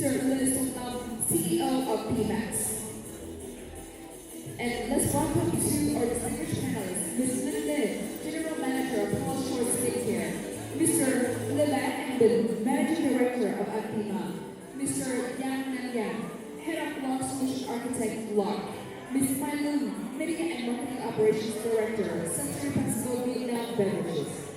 Mr. Liz CEO of PMAX. And let's welcome to our distinguished panelists, Ms. Linda, General Manager of Paul Shore Skincare, Mr. Levan, the Managing Director of Actima, Mr. Yang Nanyang, Head of Launch Solution Architect Block, Ms. Mai Lung, Media and Marketing Operations Director, Century Pacific Vietnam Beverages.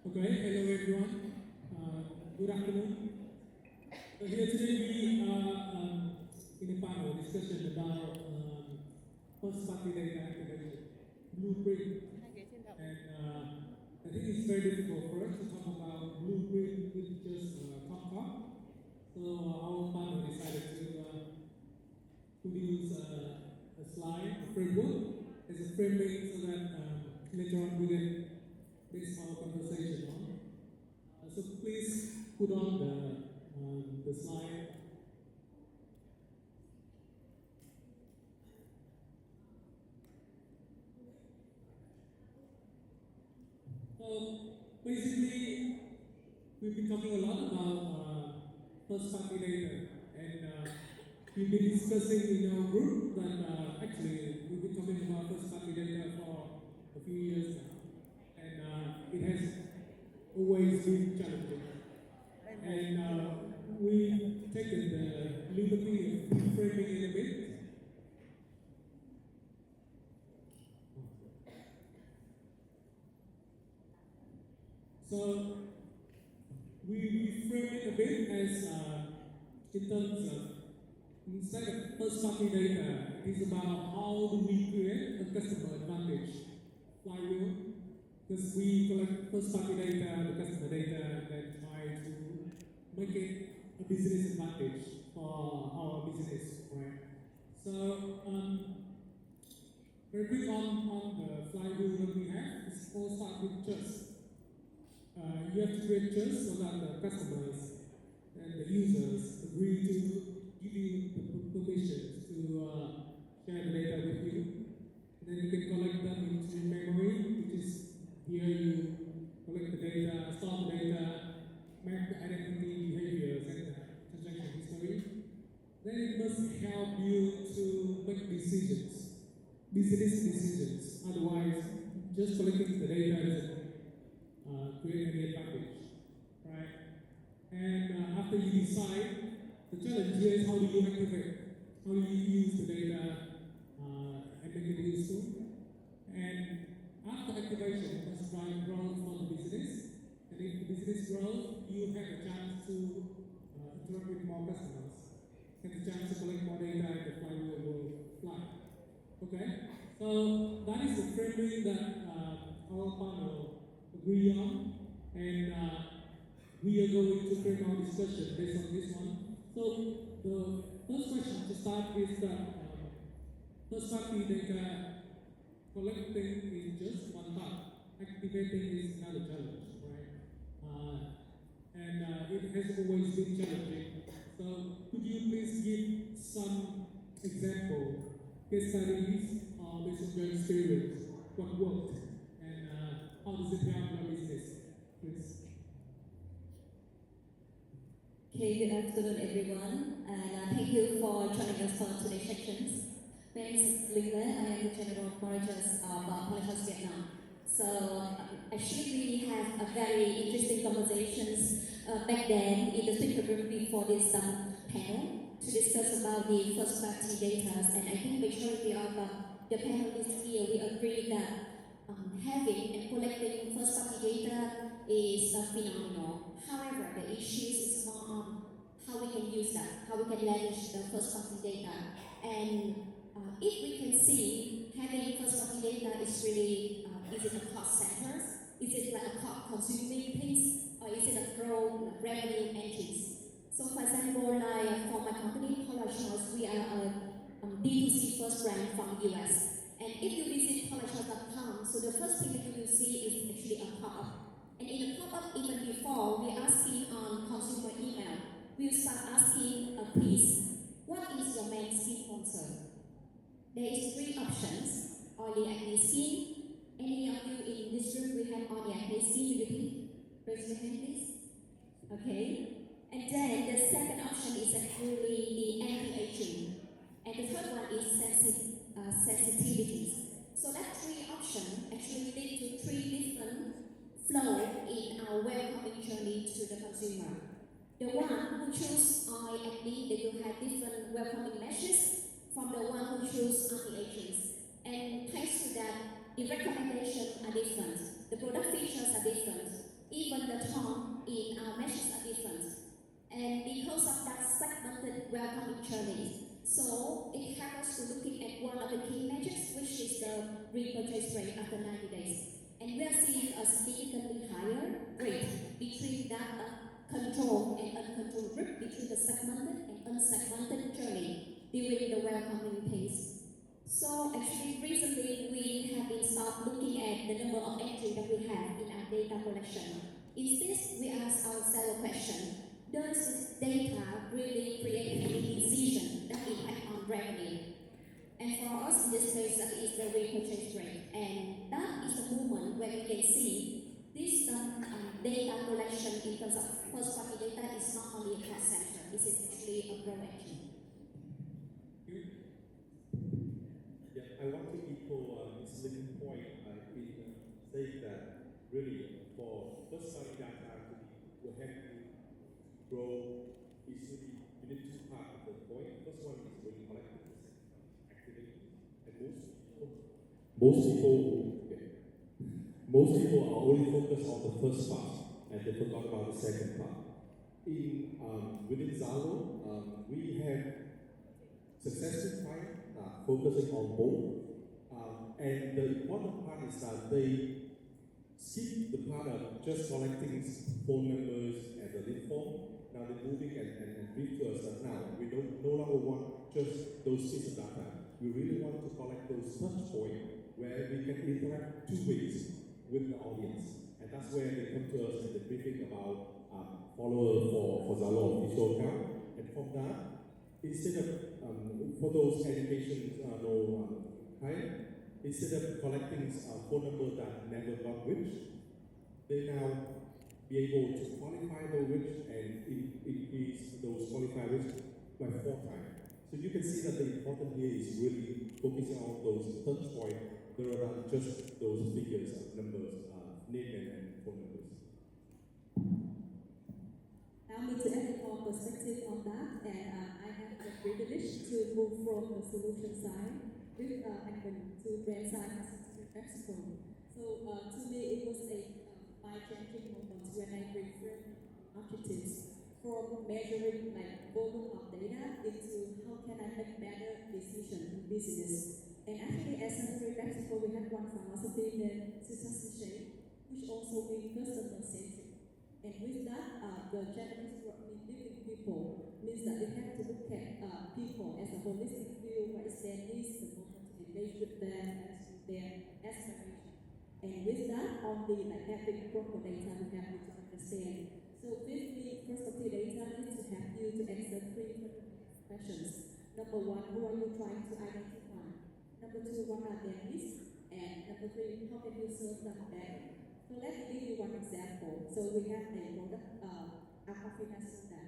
Okay, hello everyone. Good afternoon. So here today we are in a panel discussion about first party data activation, blueprint. And I think it's very difficult for us to talk about blueprint with just talk. So our panel decided to use a slide, a framework, as a framing so that later on we can base our conversation on. So please put on the slide. Basically, we've been talking a lot about first party data, and we've been discussing in our group that actually we've been talking about first party data for a few years now. It has always been challenging. And we've taken the liberty of framing it a bit. So we frame it a bit as in terms of, instead of first party data, it is about how do we create a customer advantage flywheel. Because we collect first-party data, the customer data, and then try to make it a business advantage for our business, right? So, very quick on the flywheel that we have. It's all start with trust. You have to create trust so that the customers and the users agree to give you the permission to share the data with you. And then you can collect them into memory, which is here you collect the data, store the data, map the identity, behaviors, and transaction history. Then it must help you to make decisions, business decisions. Otherwise, just collecting the data doesn't create any advantage, right? And after you decide, the challenge here is how do you activate? How do you use the data and make it useful? And after activation, it must drive growth for the business. And if the business grows, you have a chance to interact with more customers, have a chance to collect more data, and the flywheel will fly. Okay? So that is the framing that our panel agree on, and we are going to frame our discussion based on this one. So the first question to start is that first party data collecting is just one part. Activating is another challenge, right? It has always been challenging. So could you please give some example, case studies based on your experience, what worked, and how does it help your business, please? Okay, good afternoon everyone, and thank you for joining us for today's sessions. My name is Linda, I am the General Manager of Polyhouse Vietnam. So actually we have a very interesting conversations back then in the speaker room before this panel to discuss about the first party data, and I think majority of the panelists here, we agree that having and collecting first party data is phenomenal. However, the issue is more on how we can use that, how we can leverage the first party data. And if we can see having first party data is really, is it a cost center? Is it like a cost consuming piece? Or is it a growth revenue engines? So for example, like for my company, Polar Choice, we are a B2C first brand from the US. And if you visit polytrust.com, so the first thing that you will see is actually a pop-up. And in the pop-up, even before we asking on consumer email, we'll start asking a quiz. What is your main skin concern? There is 3 options: oily acne skin. Any of you in this room will have oily acne skin, do you think? Raise your hand, please. Okay. And then the second option is actually the anti-aging. And the third one is sensitivities. So that 3 options actually lead to 3 different flow in our welcoming journey to the consumer. The one who choose eye acne, they will have different welcoming messages from the one who choose anti-aging. And thanks to that, the recommendations are different, the product features are different, even the tone in our messages are different. And because of that segmented welcoming journey, so it helps us to looking at one of the key metrics, which is the repurchase rate after 90 days. And we are seeing a significantly higher rate between that controlled and uncontrolled group, between the segmented and unsegmented journey during the welcoming phase. So actually recently we have been start looking at the number of entries that we have in our data collection. Instead, we ask ourselves a question: does this data really create any decision that impact on revenue? And for us in this case, that is the repurchase rate. And that is the moment where we can see this data collection in terms of first-party data is not only a cost center, it is actually a growth engine. Yeah, I want to echo Ms. Lynn's point in saying that really for first-party data to help you grow is really, you need 2 parts of the point. First one is really collecting activity, and most people are only focused on the first part, and they forgot about the second part. Within Zalo, we have successful clients focusing on both, and the important part is that they skip the part of just collecting phone numbers and the lead form. Now they're moving and brief to us that now we don't no longer want just those pieces of data. We really want to collect those touch points where we can interact 2 ways with the audience. And that's where they come to us in the briefing about follower for Zalo official account. And from that, instead of for those education instead of collecting phone number that never got reached, they now be able to qualify the reach and increase those qualified reach by 4 times. So you can see that the important here is really focusing on those touch points rather than just those figures, numbers, name and phone numbers. Allow me to add more perspective on that, and I have the privilege to move from the solution side with admin to brand side as a principal. So to me, it was a mind-changing moment when I reframed objectives from measuring like volume of data into how can I make better decisions in business. And actually, as a principal, we have one philosophy named success, which also means customer-centric. And with that, the Japanese living people means that they have to look at people as a holistic view, what is their needs, the moment to engage with them, as their aspiration. And with that, on the having proper data, we have to understand. So with the first-party data, needs to help you to answer 3 questions. Number 1, who are you trying to identify? Number 2, what are their needs? And number 3, how can you serve them better? So let me give you one example. So we have a product, Aquafina Soda.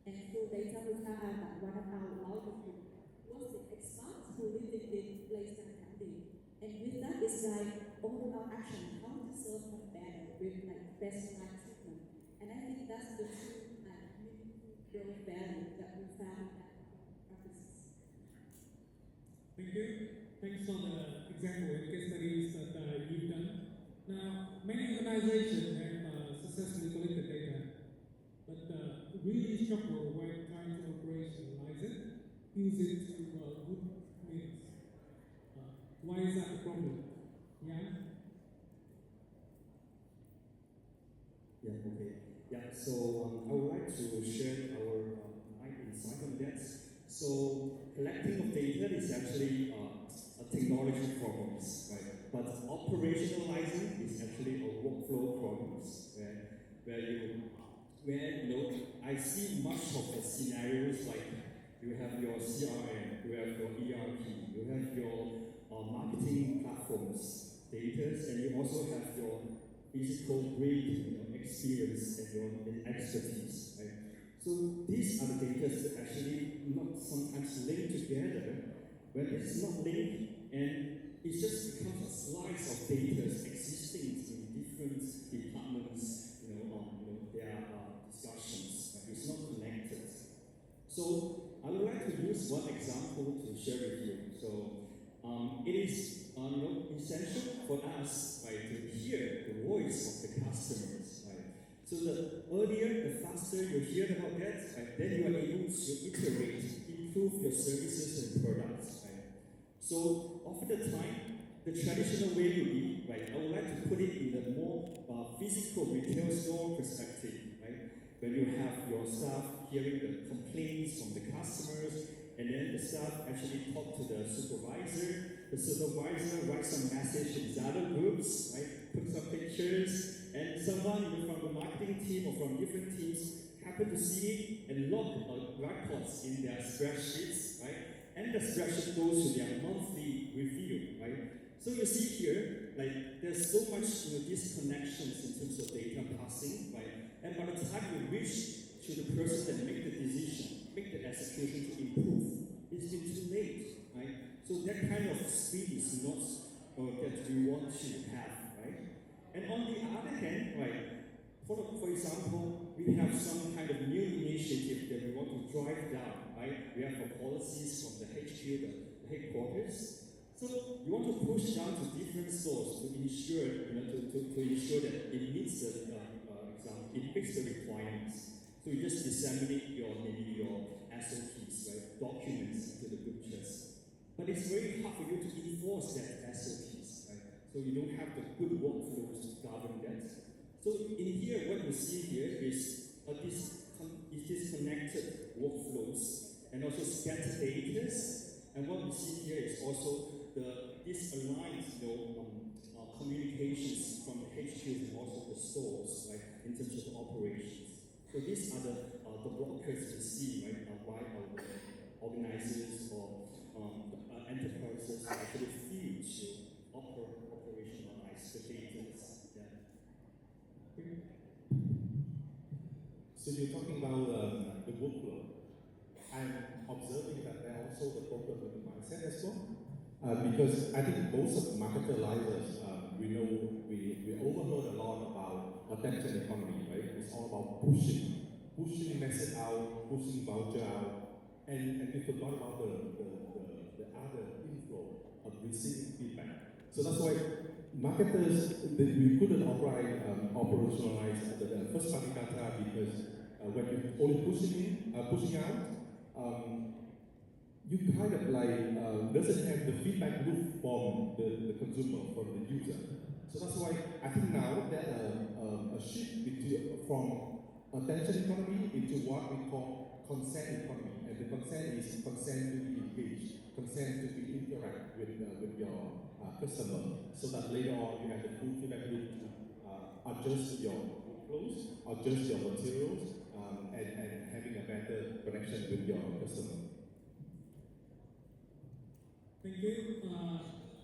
And through data, we found out that one of our loyal group was the expert who lived in Blaisdell County. And with that, it's like all about action, how to serve them better with like personalized treatment. And I think that's the true meaningful growth value that we found in that practices. Thank you. Thanks for the example and case studies that you've done. Now, many organizations have successfully collected data, but really struggle when trying to operationalize it, use it to good means. Why is that a problem? Yeah? Yeah, okay. Yeah, so I would like to share my insight on that. So collecting of data is actually a technology technology problems, right? But operationalizing is actually a workflow problems, I see much of the scenarios like you have your CRM, you have your ERP, you have your marketing platforms, data, and you also have your physical grade, experience and your expertise, right? So these are the data that actually not sometimes linked together. When it's not linked and it just becomes a slice of data existing in different departments, there are discussions, but it's not connected. So I would like to use one example to share with you. So it is essential for us, right, to hear the voice of the customers, right? So the earlier, the faster you hear about that, right, then you are able to iterate, improve your services and products, right? So often the time, the traditional way would be, right, I would like to put it in the more physical retail store perspective, right? When you have your staff hearing the complaints from the customers, and then the staff actually talk to the supervisor writes some message in other groups, right? Put some pictures, and someone from the marketing team or from different teams happen to see it and log records in their spreadsheets, right? And the spreadsheet goes to their monthly review, right? So you see here, like there's so much disconnections in terms of data passing, right? And by the time you reach to the person that make the decision, make the execution to improve, it's been too late, right? So that kind of speed is not that we want to have, right? And on the other hand, right, for example, we have some kind of new initiative that we want to drive down, right? We have policies from the HQ, the headquarters. So you want to push down to different stores to ensure, to ensure that it meets the it meets the requirements. So you just disseminate your SOPs, right? Documents to the group chats. But it's very hard for you to enforce that SOPs, right? So you don't have the good workflows to govern that. So in here, what you see here is disconnected workflows and also scattered data. And what we see here is also the disaligned communications from the HQ and also the stores, right, in terms of operations. So these are the blockers we see, right, why our organizers or enterprises actually feel to operationalize the data. Yeah. So you're talking about the workflow. I'm observing that there are also the problem with the mindset as well. Because I think most of marketers, we overheard a lot about attention economy, right? It's all about pushing message out, pushing voucher out, and we forgot about the other inflow of receiving feedback. So that's why marketers, we couldn't operationalize the first party data because when you're only pushing out, you kind of like doesn't have the feedback loop from the consumer, from the user. So that's why I think now that a shift from attention economy into what we call consent economy, and the consent is consent to be engaged, consent to be interact with your customer, so that later on you have the full feedback loop to adjust your workflows, adjust your materials, and having a better connection with your customer. Thank you.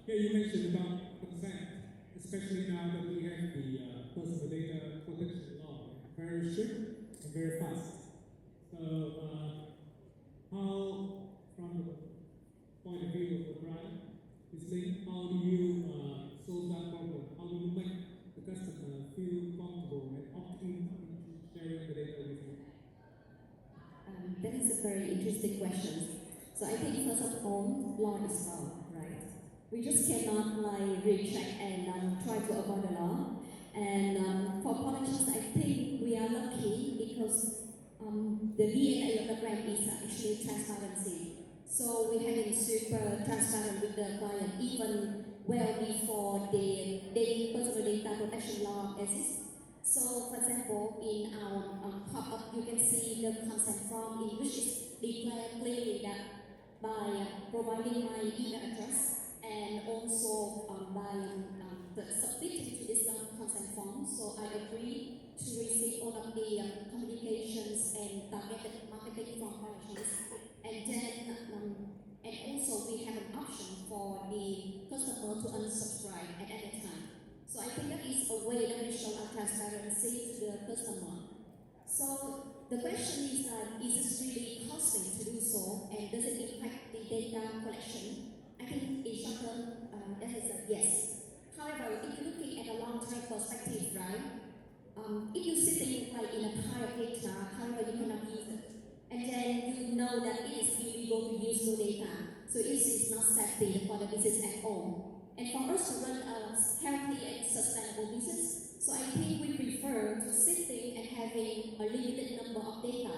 Yeah, you mentioned about consent, especially now that we have the personal data protection law, very strict and very fast. So, how, from the point of view of the brand, how do you solve that problem? How do you make the customer feel comfortable and opt in into sharing the data with you? That is a very interesting question. So I think first of all, law is law, right? We just cannot like recheck and try to avoid the law. And for politicians, I think we are lucky because the DNA of the brand is actually transparency. So we have been super transparent with the client even well before the personal data protection law exists. So, for example, in our pop-up, you can see the consent form in which is declared clearly that by providing my email address and all the submitted to this consent form. So I agree to receive all of the communications and targeted marketing from politicians. And then, and also we have an option for the customer to unsubscribe at any time. So I think that is a way that we show our transparency to the customer. So the question is this really costly to do so, and does it impact the data collection? I think in short term, that is a yes. However, if you're looking at a long-term perspective, right? If you're sitting like in a pile of data, however you cannot use it, and then you know that it is illegal to use your data, so it is not safety for the business at all. And for us to run a healthy and sustainable business, so I think we prefer to sitting and having a limited number of data.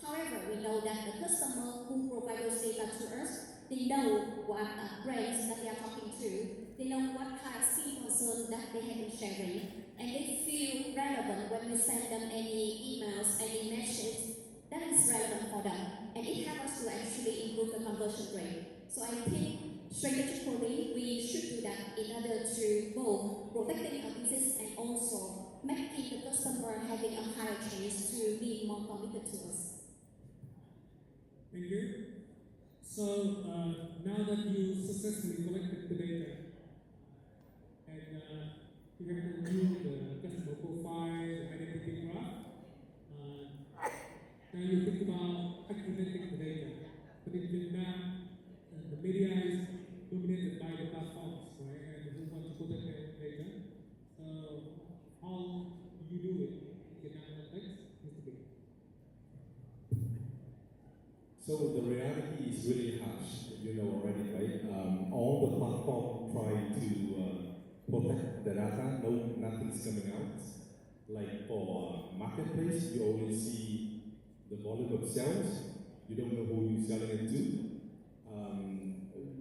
However, we know that the customer who provide those data to us, they know what brands that they are talking to, they know what kind of skin concern that they have been sharing, and they feel relevant when we send them any emails, any messages that is relevant for them, and it helps us to actually improve the conversion rate. So I think strategically we should do that in order to both protecting our business and also making the customer having a higher chance to be more committed to us. Thank you. So now that you successfully collected the data and you have reviewed the customer profile, the identity graph, now you think about activating the data. But in Vietnam, the media is dominated by the platforms, right? And who want to protect their data. So how you do it in Vietnam context is the big. So the reality is really harsh, you know already, right? All the platforms try to protect the data, no, nothing's coming out. Like for marketplace, you only see the volume of sales, you don't know who you're selling it to.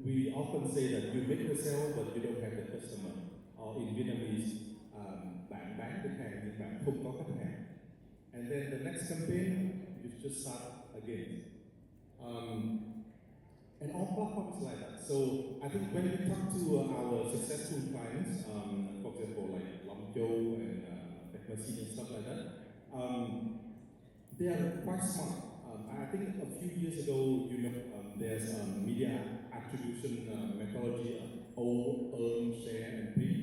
We often say that you make the sale, but you don't have the customer. Or in Vietnamese, bạn bán được hàng nhưng bạn không có khách hàng. And then the next campaign, you just start again. And all platforms like that. So I think when we talk to our successful clients, for example, like Long Châu and Machine and stuff like that, they are quite smart. I think a few years ago, you know, there's media attribution methodology, own, earn, share, and pay.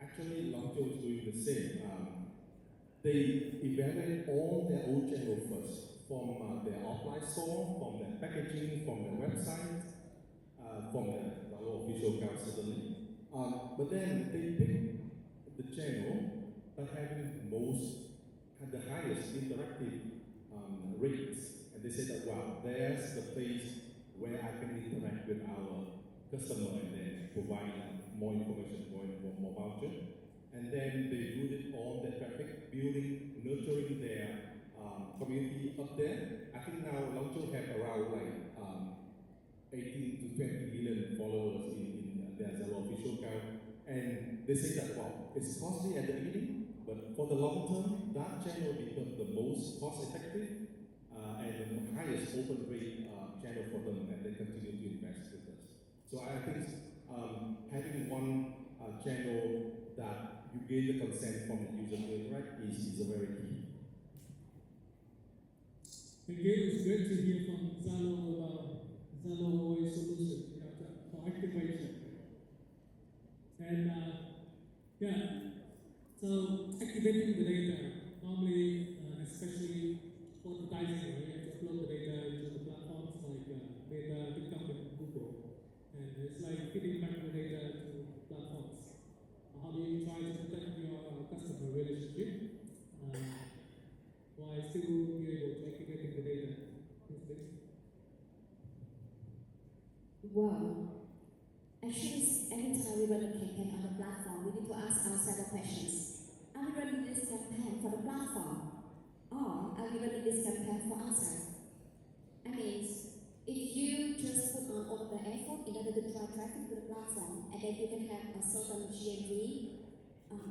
Actually, Long Châu is doing the same. They evaluate all their own channels first, from their offline store, from their packaging, from their website, from the official account certainly. But then they pick the channel that having the highest interactive rates, and they say that wow, there's the place where I can interact with our customer and then provide more information, more voucher. And then they do it on the traffic, building, nurturing their community up there. I think now Long Châu have around like 18 to 20 million followers in their Zalo official account. And they say that, well, it's costly at the beginning, but for the long term, that channel becomes the most cost effective and the highest open rate channel for them, and they continue to invest with us. So I think having one channel that you gain the consent from the user to interact is a very key. Thank you. It's great to hear from Zalo about Zalo OA solution for activation. And so activating the data, normally, especially for advertising, you have to upload the data into the platforms like Meta, TikTok, and Google. And it's like feeding back the data to platforms. How do you try to protect your customer relationship while still be able to activate the data? Wow. Actually, every time we run a campaign on the platform, we need to ask ourselves several questions. Are we running this campaign for the platform? Or are we running this campaign for ourselves? I mean, if you just put on all of the effort in order to drive traffic to the platform, and then you can have a certain GMV,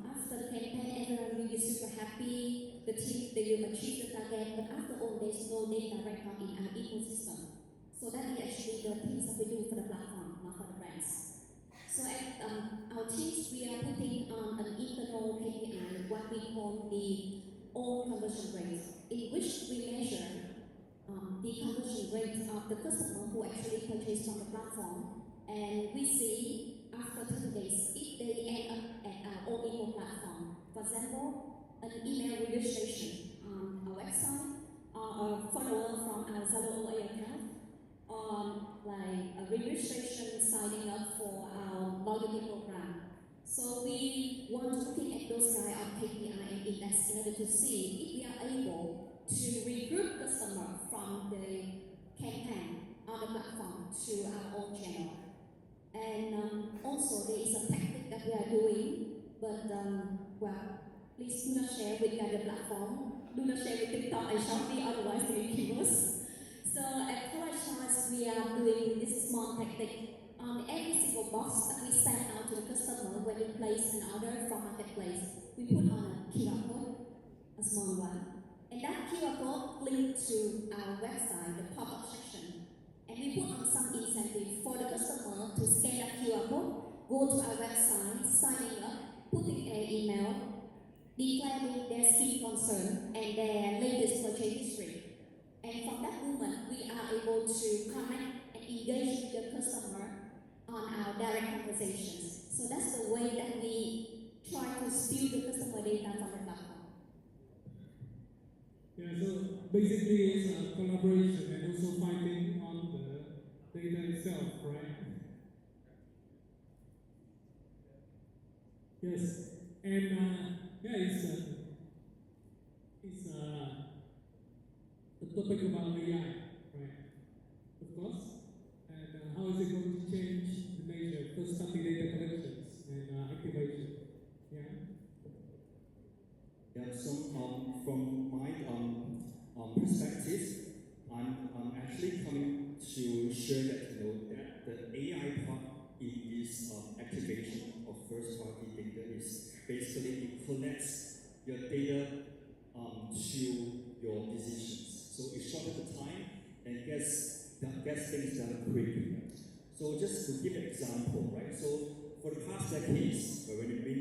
after the campaign, everyone will be super happy, the team, they will achieve the target, but after all, there's no data record in our ecosystem. So that is actually the things that we do for the platform, not for the brands. So at our teams, we are putting what we call the own conversion rate, in which we measure the conversion rate of the customer who actually purchased from the platform, and we see after 30 days if they end up at our own email platform. For example, an email registration on our website, or a follower from our Zalo OA account, like a registration signing up for our loyalty program. So we want looking at those kind of KPI and index in order to see if we are able to recruit customers from the campaign on the platform to our own channel. And also there is a tactic that we are doing, but well, please do not share with the other platform. Do not share with TikTok and Shopee, otherwise they will kill us. So at Choice, we are doing this small tactic. On every single box that we send out to the customer when we place an order from Marketplace, we put on a QR code, a small one. And that QR code linked to our website, the pop-up section. And we put on some incentive for the customer to scan that QR code, go to our website, signing up, putting an email, declaring their scheme concern and their latest purchase history. And from that moment, we are able to connect and engage with the customer on our direct conversations. So that's the way that we try to steal the customer data from the platform. Yeah, so basically it's a collaboration and also fighting on the data itself, right? Yes, and yeah, it's a topic about AI, right? Of course, and how is it going to change the nature of first-party data collections and activation? Yeah. Yeah, so from my perspective, I'm actually coming to share that that the AI part in this activation of first-party data is basically it collects your data to your decisions. So it shortens the time and gets things done quickly. So just to give an example, right? So for the past decades, when we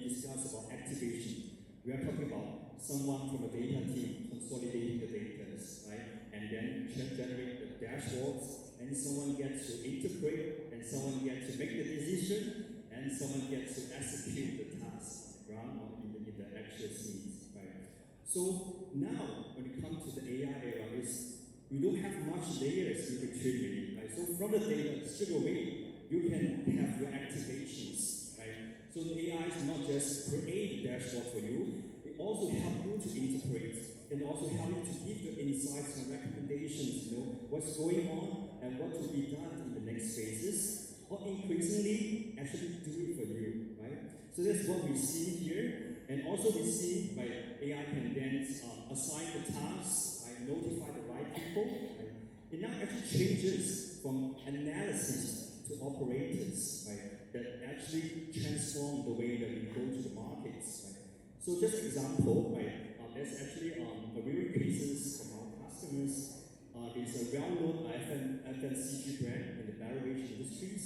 discuss about activation, we are talking about someone from a data team consolidating the data, right? And then generate the dashboards, and someone gets to interpret, and someone gets to make the decision, and someone gets to execute the task on the ground or in the actual scenes, right? So now, when it comes to the AI era, we don't have much layers in between, right? So from the data, straight away, you can have your activations, right? So the AI is not just create a dashboard for you, it also help you to interpret and also help you to give your insights and recommendations, what's going on and what to be done in the next phases, or increasingly actually do it for you, right? So that's what we see here, and also we see AI can then assign the tasks, notify the right people, right? It now actually changes from analysis to operators, right? That actually transform the way that we go to the markets, right? So just example, right? There's actually a real cases from our customers. There's a well-known FMCG brand in the beverage industries,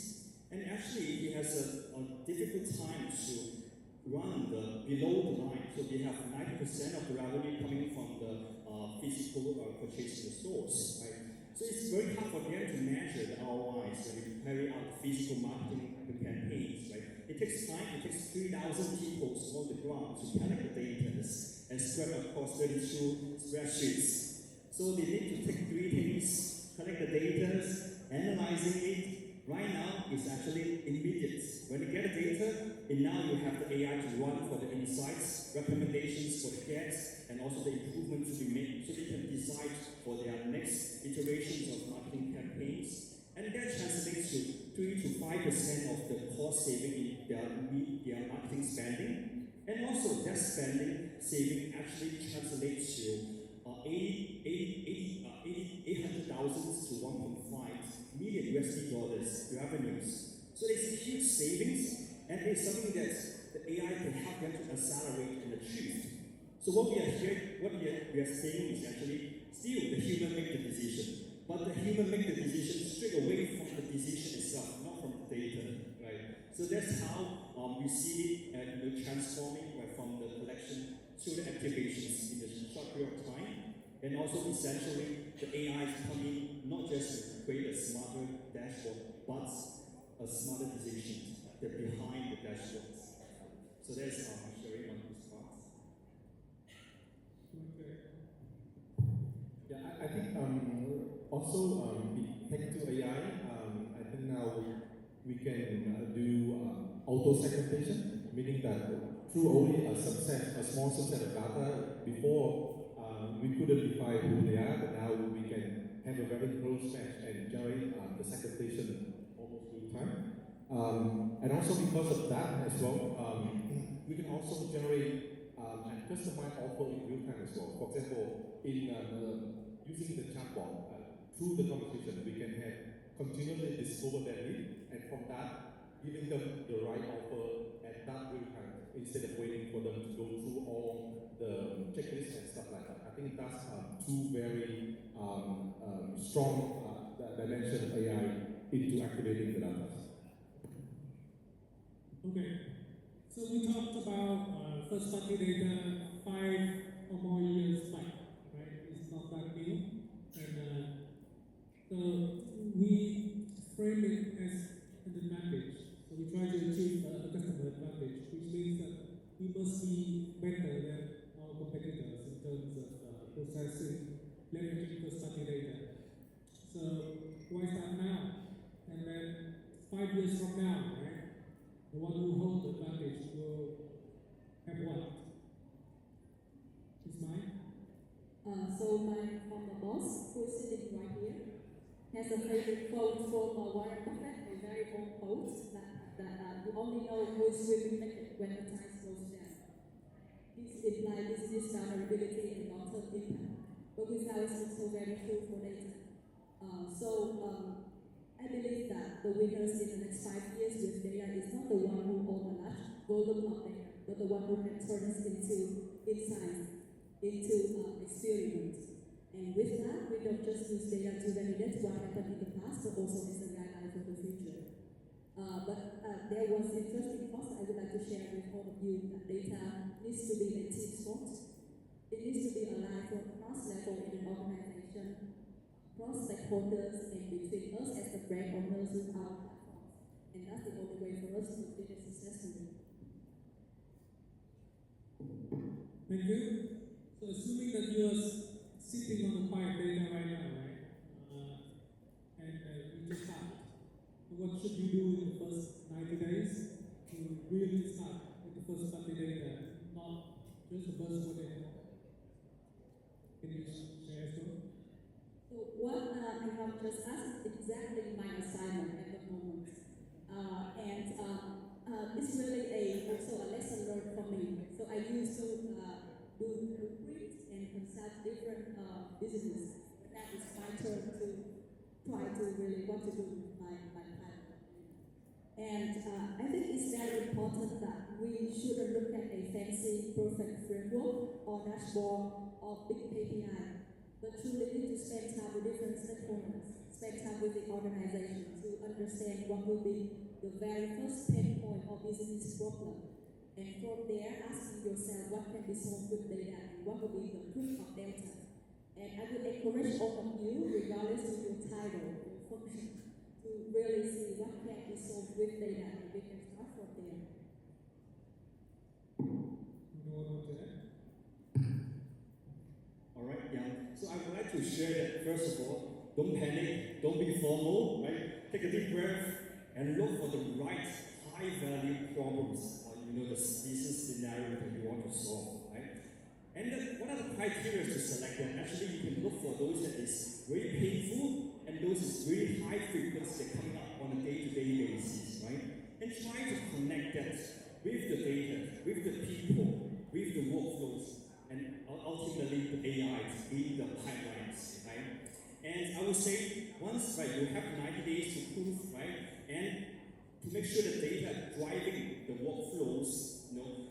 and actually he has a difficult time to run the below the line. So they have 90% of the revenue coming from the physical purchase in the stores, right? So it's very hard for them to measure the ROIs when we carry out physical marketing campaigns, right? It takes time, it takes 3,000 people on the ground to collect the data and spread across 32 spreadsheets. So they need to take 3 things, collect the data, analyzing it. Right now, it's actually immediate. When you get the data, and now you have the AI to run for the insights, recommendations for the guests, and also the improvements to be made, so they can decide for their next iterations of marketing campaigns. And that translates to 3 to 5% of the cost saving in their marketing spending. And also, that spending saving actually translates to $800,000 to $1.5 million USD revenues. So there's huge savings, and it's something that the AI can help them to accelerate and achieve. So what we are saying is actually still the human make the decision, but the human make the decision straight away from the decision itself, not from the data, right? So that's how we see it transforming from the collection to the activations in a short period of time. And also essentially, the AI is coming not just to create a smarter dashboard, but a smarter decision that behind the dashboards. So that's sharing on this part. Yeah, I think also thanks to AI, I think now we can do auto segmentation, meaning that through only a small subset of data before we couldn't define who they are, but now we can have a very close match and generate the segmentation almost real time. And also because of that as well, we can also generate and customize offer in real time as well. For example, in using the chatbot through the conversation, we can have continually discover their need, and from that, giving them the right offer at that real time instead of waiting for them to go through all the checklists and stuff like that. I think that's two very strong dimension of AI into activating the data. Okay, so we talked about first-party data 5 or more years back, right? It's not that new, and we frame it as an advantage. So we try to achieve a customer advantage, which means that we must be better than our competitors in terms of processing, leveraging first-party data. So why start now? And then 5 years from now, right? The one who holds the advantage will have what? Is mine? So my former boss, who is sitting right here, has a favorite quote from Warren Buffett, a very old quote that you only know who is really affected when the time slows down. This implies business vulnerability and long-term impact, but without is also very true for data. I believe that the winners in the next 5 years with data is not the one who owns a large volume of data, but the one who can turn it into insights, into experiments. And with that, we don't just use data to validate what happened in the past, but also as a guideline for the future. There was interesting thoughts I would like to share with all of you that data needs to be a team sport. It needs to be aligned from cross-level in an organization, cross stakeholders, and between us as the brand owners with our platforms. And that's the only way for us to do it successfully. Thank you. So assuming that you are sitting on the pile data right now, right? And you just start. What should you do in the first 90 days to really start with the first party data, not just the buzzword data? Can you share as well? So what I have just asked is exactly my assignment at the moment. It's really also a lesson learned for me. So I used to do blueprints and consult different businesses. Now it's my turn to try to really what to do with my plan. And I think it's very important that we shouldn't look at a fancy, perfect framework or dashboard or big KPI, but truly need to spend time with different stakeholders, spend time with the organization to understand what will be the very first pain point or business problem. And from there, asking yourself what can be solved with data and what will be the proof of data. And I would encourage all of you, regardless of your title or function, to really see what can be solved with data and we can start from there. All right, yeah. So I would like to share that first of all, don't panic, don't be formal, right? Take a deep breath and look for the right high-value problems or the business scenario that you want to solve, right? And what are the criteria to select them? Actually, you can look for those that is very painful and those is really high frequency that coming up on a day-to-day basis, right? And try to connect that with the data, with the people, with the workflows, and ultimately the AIs in the pipelines, right? And I would say once you have 90 days to prove, right? And to make sure the data driving the workflows,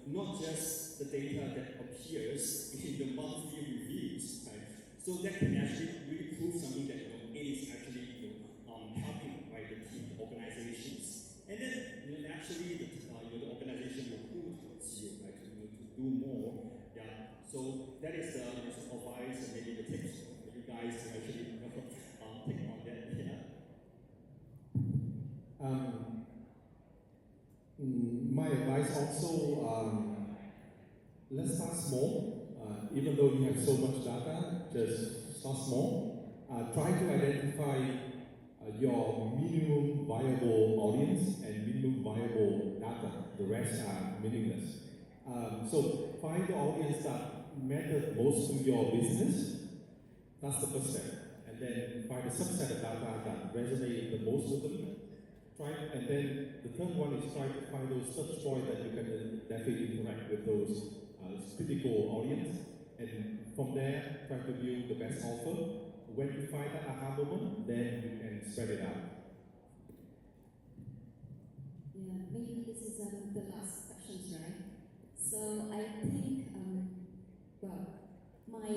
not just the data that appears in the monthly reviews, right? So that can actually really prove something that it is actually helping the team, the organizations, and then naturally the organization will pull towards you, right? To do My advice also, let's start small. Even though you have so much data, just start small. Try to identify your minimum viable audience and minimum viable data. The rest are meaningless. So find the audience that matter most to your business. That's the first step. And then find a subset of data that resonate the most with them. And then the third one is try to find those touch points that you can definitely interact with those critical audience. And from there, try to build the best offer. When you find that aha moment, then you can spread it out. Yeah, maybe this is the last questions, right? So I think, well, my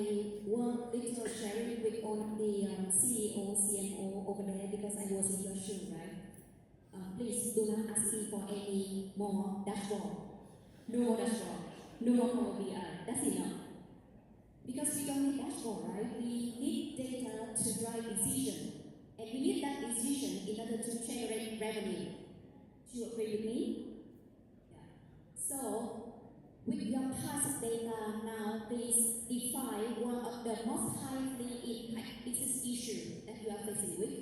one little sharing with all of the CEO, CMO over there, because I was in your shoe, right? Please do not ask me for any more dashboard. No more dashboard. No more Power BI. That's enough. Because we don't need dashboard, right? We need data to drive decision. And we need that decision in order to generate revenue. Do you agree with me? Yeah. So, with your past data now, please define one of the most highly impact business issues that you are facing with.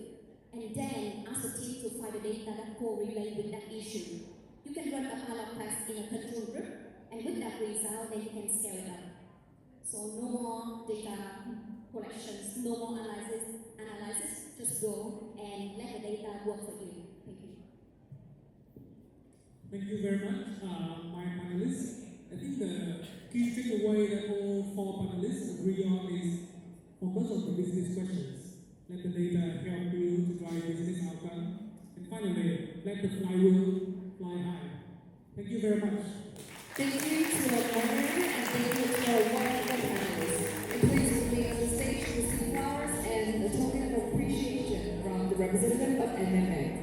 And then ask the team to find the data that correlate with that issue. You can run a pilot test in a control group, and with that result, then you can scale it up. So no more data collections, no more analysis, just go and let the data work for you. Thank you. Thank you very much, my panelists. I think the key takeaway that all four panelists agree on is focus on the business questions. Let the data help you to drive business outcome. And finally, let the flywheel fly high. Thank you very much. Thank you to our moderator and thank you to our wonderful panelists. And please remain on the stage to receive flowers and a token of appreciation from the representative of MMA.